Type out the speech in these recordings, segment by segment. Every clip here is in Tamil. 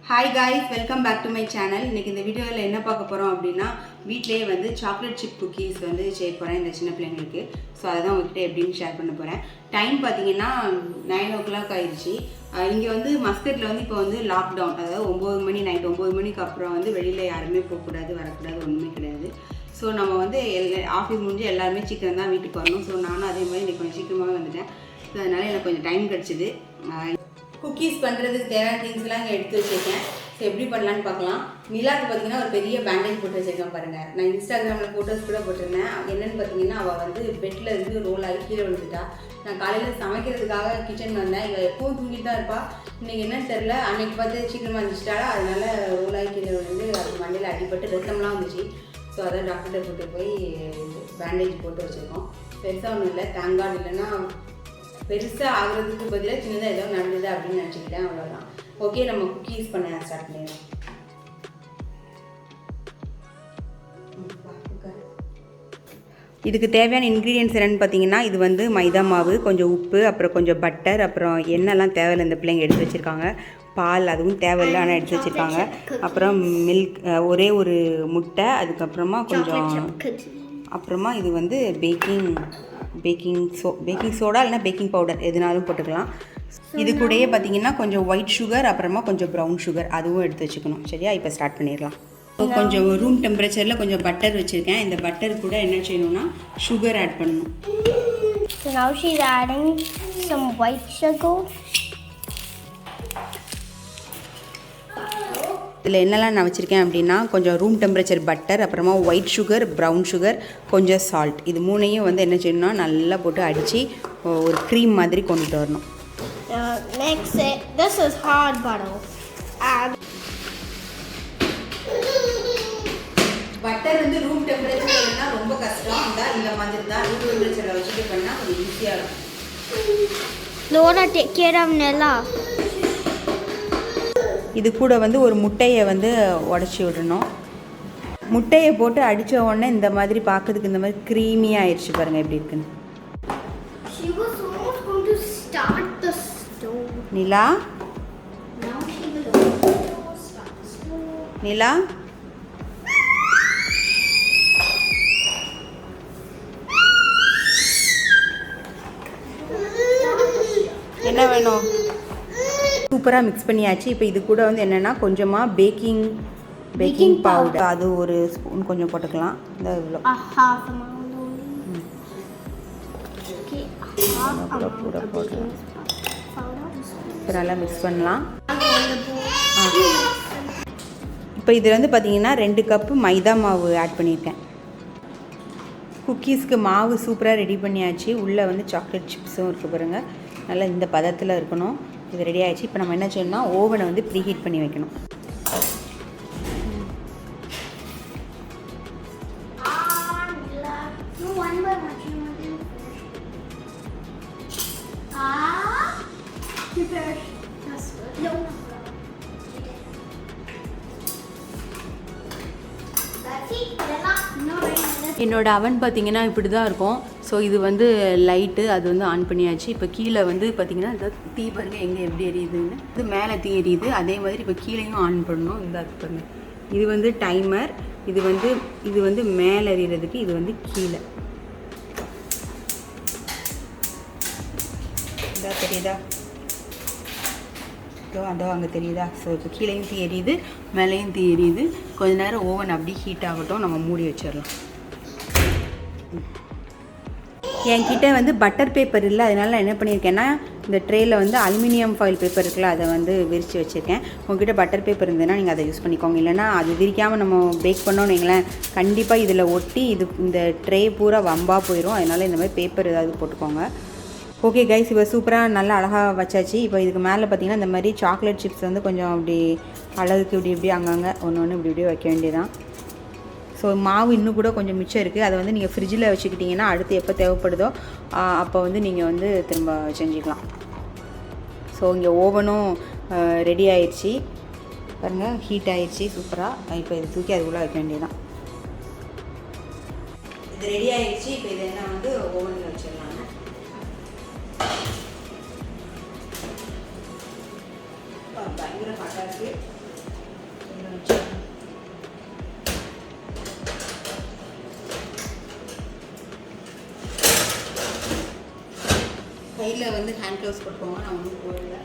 Hi guys, welcome back to my channel. இன்றைக்கி இந்த வீடியோவில் என்ன பார்க்க போகிறோம் அப்படின்னா, வீட்டிலேயே வந்து சாக்லேட் சிப் குக்கீஸ் வந்து செய்ய போகிறேன் இந்த சின்ன பிள்ளைங்களுக்கு. ஸோ அதை தான் உங்கள்கிட்ட எப்படின்னு ஷேர் பண்ண போகிறேன். டைம் பார்த்தீங்கன்னா 9 o'clock ஆயிடுச்சு. இங்கே வந்து மஸ்கட்டில் வந்து இப்போ வந்து லாக்டவுன், அதாவது 9 மணி, நைட் 9 மணிக்கு அப்புறம் வந்து வெளியில் யாருமே போகக்கூடாது, வரக்கூடாது, ஒன்றுமே கிடையாது. ஸோ நம்ம வந்து ஆஃபீஸ் முடிஞ்சு எல்லாருமே சீக்கிரம் தான் வீட்டுக்கு வரணும். ஸோ நானும் அதே மாதிரி இன்றைக்கி கொஞ்சம் சீக்கிரமாகவே வந்துட்டேன். ஸோ அதனால் எனக்கு கொஞ்சம் டைம் கிடச்சிது. குக்கீஸ் பண்ணுறதுக்கு தேவையான திங்ஸ்லாம் இங்கே எடுத்து வச்சுருக்கேன். ஸோ எப்படி பண்ணலான்னு பார்க்கலாம். நிலாவுக்கு பார்த்தீங்கன்னா ஒரு பெரிய பேண்டேஜ் போட்டு வச்சுருக்கேன் பாருங்கள். நான் இன்ஸ்டாகிராமில் ஃபோட்டோஸ் கூட போட்டிருந்தேன். என்னென்னு பார்த்தீங்கன்னா, அவள் வந்து பெட்டில் இருந்து ரோல் ஆகி கீழே விழுந்துட்டா. நான் காலையில் சமைக்கிறதுக்காக கிச்சன் வந்தேன். இவள் எப்பவும் தூங்கிட்டு தான் இருப்பாள். இன்றைக்கி என்னன்னு தெரில, அன்றைக்கி பார்த்து சீக்கிரமாக இருந்துச்சிட்டாளா, அதனால ரோல் ஆகி கீழே விழுந்து அது மண்டையில் அடிபட்டு ரத்தம்லாம் வந்துச்சு. ஸோ அதை டாக்டர்கிட்ட கூட்டு போய் பேண்டேஜ் போட்டு வச்சுருக்கோம். பெருசாக ஒன்றும் இல்லை, தேங்க் காட். இல்லைன்னா பெருசாக ஆகிறதுக்கு பதிலாக சின்னதாக ஏதோ நடந்தது அப்படின்னு நினச்சிக்கிட்டேன், அவ்வளோதான். ஓகே, நம்ம குக்கீஸ் பண்ண ஸ்டார்ட் பண்ணிடலாம். இதுக்கு தேவையான இன்க்ரீடியன்ட்ஸ் என்னென்னு பார்த்தீங்கன்னா, இது வந்து மைதா மாவு, கொஞ்சம் உப்பு, அப்புறம் கொஞ்சம் பட்டர், அப்புறம் எண்ணெய்லாம் தேவையில்லை. இந்த பிள்ளைங்க எடுத்து வச்சுருக்காங்க. பால் அதுவும் தேவையில்லை, ஆனால் எடுத்து வச்சுருக்காங்க. அப்புறம் மில்க், ஒரே ஒரு முட்டை, அதுக்கப்புறமா கொஞ்சம், அப்புறமா இது வந்து பேக்கிங் சோடா இல்லைனா பேக்கிங் பவுடர் எதுனாலும் போட்டுக்கலாம். இது கூடயே பார்த்தீங்கன்னா கொஞ்சம் ஒயிட் சுகர், அப்புறமா கொஞ்சம் ப்ரௌன் சுகர் அதுவும் எடுத்து வச்சுக்கணும். சரியா, இப்போ ஸ்டார்ட் பண்ணிடலாம். கொஞ்சம் ரூம் டெம்பரேச்சரில் கொஞ்சம் பட்டர் வச்சுருக்கேன். இந்த பட்டர் கூட என்ன செய்யணும்னா சுகர் ஆட் பண்ணணும். So now she's adding some white sugar. இதில் என்னெல்லாம் நான் வச்சுருக்கேன் அப்படின்னா, கொஞ்சம் ரூம் டெம்பரேச்சர் பட்டர், அப்புறமா ஒயிட் சுகர், ப்ரௌன் சுகர், கொஞ்சம் சால்ட். இது மூணையும் வந்து என்ன செய்யணும்னா நல்லா போட்டு அடித்து ஒரு க்ரீம் மாதிரி கொண்டுட்டு வரணும். Mix it. This is hard butter. Butter வந்து ரூம் டெம்பரேச்சர் ரொம்ப கஷ்டம். இந்த மாதிரி தான் ரூம் டெம்பரேச்சரில் வச்சுட்டு பண்ணால் கொஞ்சம் ஈஸியாக இருக்கும். Laura, take care of Nella. இது கூட வந்து ஒரு முட்டையை வந்து உடச்சி விடணும். முட்டையை போட்டு அடித்த உடனே இந்த மாதிரி பார்க்கறதுக்கு இந்த மாதிரி க்ரீமியாக ஆயிடுச்சு பாருங்கள் எப்படி இருக்குன்னு. நிலா, நிலா, என்ன வேணும்? சூப்பராக மிக்ஸ் பண்ணியாச்சு. இப்போ இது கூட வந்து என்னென்னா கொஞ்சமாக பேக்கிங் பவுடர், அது ஒரு ஸ்பூன் கொஞ்சம் போட்டுக்கலாம். இந்த இவ்வளோ கூட போட்டு இப்போ நல்லா மிக்ஸ் பண்ணலாம். இப்போ இதில் வந்து பார்த்தீங்கன்னா 2 கப்பு மைதா மாவு ஆட் பண்ணியிருக்கேன். குக்கீஸ்க்கு மாவு சூப்பராக ரெடி பண்ணியாச்சு. உள்ளே வந்து சாக்லேட் சிப்ஸும் இருக்குது பாருங்கள். நல்லா இந்த பதத்தில் இருக்கணும். இது ரெடி ஆகிடுச்சு. இப்போ நம்ம என்ன செய்யணும்னா ஓவனை வந்து ப்ரீ ஹீட் பண்ணி வைக்கணும். என்னோடய அவன் பார்த்திங்கன்னா இப்படி தான் இருக்கும். ஸோ இது வந்து லைட்டு, அது வந்து ஆன் பண்ணியாச்சு. இப்போ கீழே வந்து பார்த்திங்கன்னா இந்த தீ பாருங்க எங்கே எப்படி எரியுதுன்னு. இது மேலே தீ எரியுது. அதே மாதிரி இப்போ கீழேயும் ஆன் பண்ணணும். இந்த பாருங்க, இது வந்து டைமர், இது வந்து மேலே எறிகிறதுக்கு, இது வந்து கீழே. இதா தெரியுதா? அதோ அங்கே தெரியுதா? ஸோ இப்போ கீழேயும் தீ எரியுது, மேலேயும் தீ எரியுது. கொஞ்ச நேரம் ஓவன் அப்படி ஹீட் ஆகட்டும், நம்ம மூடி வச்சிடலாம். என்கிட்ட வந்து பட்டர் பேப்பர் இல்லை, அதனால நான் என்ன பண்ணியிருக்கேன்னா இந்த ட்ரேயில் வந்து அலுமினியம் ஃபாயில் பேப்பர் இருக்குல்ல, அதை வந்து விரித்து வச்சுருக்கேன். உங்கள்கிட்ட பட்டர் பேப்பர் இருந்ததுன்னா நீங்கள் அதை யூஸ் பண்ணிக்கோங்க. இல்லைனா அது விரிக்காமல் நம்ம பேக் பண்ணோன்னு வைங்களேன், கண்டிப்பாக இதில் ஒட்டி இந்த ட்ரே பூரா வம்பாக போயிடும். அதனால் இந்த மாதிரி பேப்பர் ஏதாவது போட்டுக்கோங்க. ஓகே கைஸ், இப்போ சூப்பராக நல்லா அழகாக வச்சாச்சு. இப்போ இதுக்கு மேலே பார்த்தீங்கன்னா இந்த மாதிரி சாக்லேட் சிப்ஸ் வந்து கொஞ்சம் அப்படி அழகுக்கு இப்படி அங்கங்கே ஒன்று இப்படி வைக்க வேண்டியதான். ஸோ மாவு இன்னும் கூட கொஞ்சம் மிச்சம் இருக்குது. அதை வந்து நீங்கள் ஃப்ரிட்ஜில் வச்சுக்கிட்டிங்கன்னா அடுத்து எப்போ தேவைப்படுதோ அப்போ வந்து நீங்கள் வந்து திரும்ப செஞ்சுக்கலாம். ஸோ இங்கே ஓவனும் ரெடி ஆயிடுச்சு பாருங்கள், ஹீட் ஆயிடுச்சு சூப்பராக. இப்போ இது தூக்கி அது உள்ளே வைக்க வேண்டியதான். இது ரெடி ஆயிடுச்சு. இப்போ இதை என்ன வந்து ஓவனில் வச்சிடலாங்க. பயங்கர ஹாட்டாக இருக்குது. கையில் வந்து ஹேண்ட் க்ளவுஸ் போட்டுக்கோங்க, நான் ஒன்றும் போடல.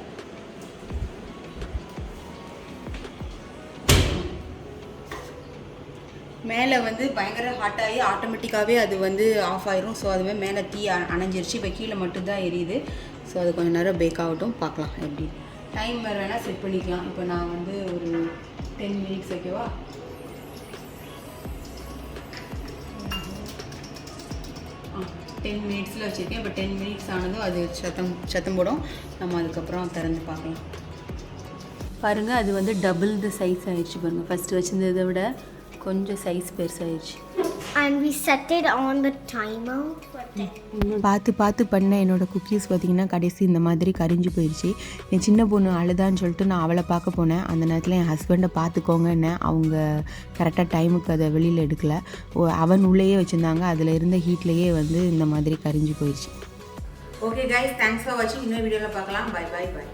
மேலே வந்து பயங்கர ஹாட்டாகி ஆட்டோமேட்டிக்காகவே அது வந்து ஆஃப் ஆயிரும். ஸோ அதுவே மேலே தீ அணைஞ்சிருச்சு. இப்போ கீழே மட்டும்தான் எரியுது. ஸோ அது கொஞ்சம் நேரம் பேக் ஆகட்டும், பார்க்கலாம் எப்படி. டைம் வேணால் செட் பண்ணிக்கலாம். இப்போ நான் வந்து ஒரு 10 மினிட்ஸ் ஓகேவா? ஆ 10 மினிட்ஸில் வச்சுருக்கேன். இப்போ 10 மினிட்ஸ் ஆனதும் அது சத்தம் போடும். நம்ம அதுக்கப்புறம் திறந்து பார்க்கலாம். பாருங்கள், அது வந்து டபுள் த சைஸ் ஆயிடுச்சு பாருங்கள். ஃபஸ்ட்டு வச்சுருந்ததை விட கொஞ்சம் size பெருசாகிடுச்சு. And we set it on the timer. பார்த்து பண்ண என்னோடய குக்கீஸ் பார்த்திங்கன்னா கடைசி இந்த மாதிரி கரிஞ்சு போயிடுச்சு. என் சின்ன பொண்ணு அழுதான்னு சொல்லிட்டு நான் அவளை பார்க்க போனேன். அந்த நேரத்தில் என் ஹஸ்பண்டை பார்த்துக்கோங்கன்னு அவங்க கரெக்டாக டைமுக்கு அதை வெளியில் எடுக்கலை. அவன் உள்ளேயே வச்சுருந்தாங்க. அதில் இருந்த ஹீட்லேயே வந்து இந்த மாதிரி கரிஞ்சு போயிடுச்சு. ஓகே கைஸ், தேங்க்ஸ் ஃபார் வாட்சிங். இன்னொரு வீடியோவில் பார்க்கலாம். Bye bye by.